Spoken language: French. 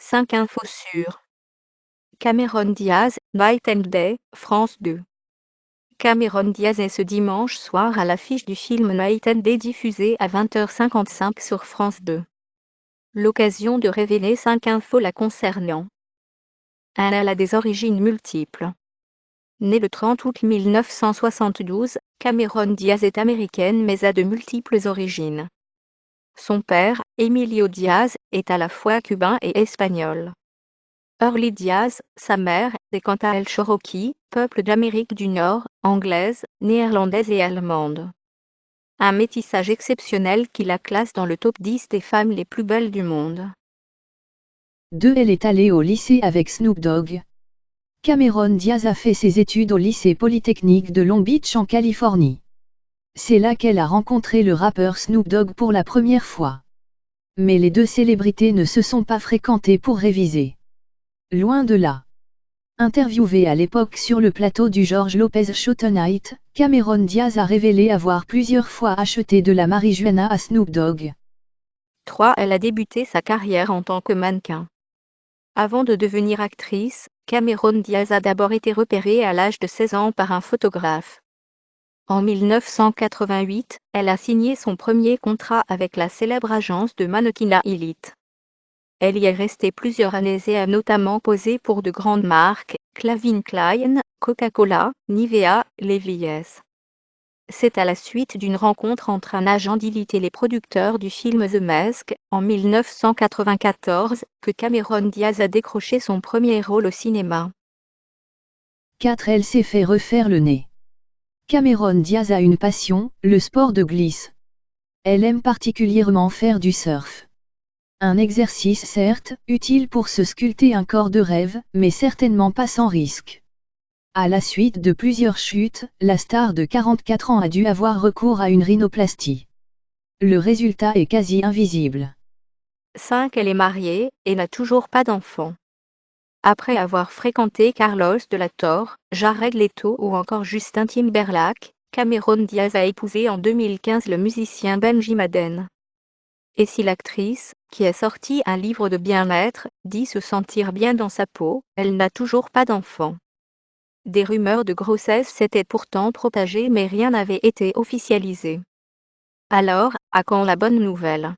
5 infos sur Cameron Diaz, Night and Day, France 2. Cameron Diaz est ce dimanche soir à l'affiche du film Night and Day diffusé à 20h55 sur France 2. L'occasion de révéler 5 infos la concernant. Elle a des origines multiples. Née le 30 août 1972, Cameron Diaz est américaine mais a de multiples origines. Son père, Emilio Diaz, est à la fois cubain et espagnol. Early Diaz, sa mère, est quant à elle Cherokee, peuple d'Amérique du Nord, anglaise, néerlandaise et allemande. Un métissage exceptionnel qui la classe dans le top 10 des femmes les plus belles du monde. 2. Elle est allée au lycée avec Snoop Dogg. Cameron Diaz a fait ses études au lycée Polytechnique de Long Beach en Californie. C'est là qu'elle a rencontré le rappeur Snoop Dogg pour la première fois. Mais les deux célébrités ne se sont pas fréquentées pour réviser. Loin de là. Interviewée à l'époque sur le plateau du George Lopez Show Tonight, Cameron Diaz a révélé avoir plusieurs fois acheté de la marijuana à Snoop Dogg. 3. Elle a débuté sa carrière en tant que mannequin. Avant de devenir actrice, Cameron Diaz a d'abord été repérée à l'âge de 16 ans par un photographe. En 1988, elle a signé son premier contrat avec la célèbre agence de mannequinat Elite. Elle y est restée plusieurs années et a notamment posé pour de grandes marques, Calvin Klein, Coca-Cola, Nivea, Levi's. C'est à la suite d'une rencontre entre un agent d'Elite et les producteurs du film The Mask, en 1994, que Cameron Diaz a décroché son premier rôle au cinéma. 4. Elle s'est fait refaire le nez. Cameron Diaz a une passion, le sport de glisse. Elle aime particulièrement faire du surf. Un exercice certes, utile pour se sculpter un corps de rêve, mais certainement pas sans risque. À la suite de plusieurs chutes, la star de 44 ans a dû avoir recours à une rhinoplastie. Le résultat est quasi invisible. 5. Elle est mariée, et n'a toujours pas d'enfant. Après avoir fréquenté Carlos de la Torre, Jared Leto ou encore Justin Timberlake, Cameron Diaz a épousé en 2015 le musicien Benji Madden. Et si l'actrice, qui a sorti un livre de bien-être, dit se sentir bien dans sa peau, elle n'a toujours pas d'enfant. Des rumeurs de grossesse s'étaient pourtant propagées mais rien n'avait été officialisé. Alors, à quand la bonne nouvelle ?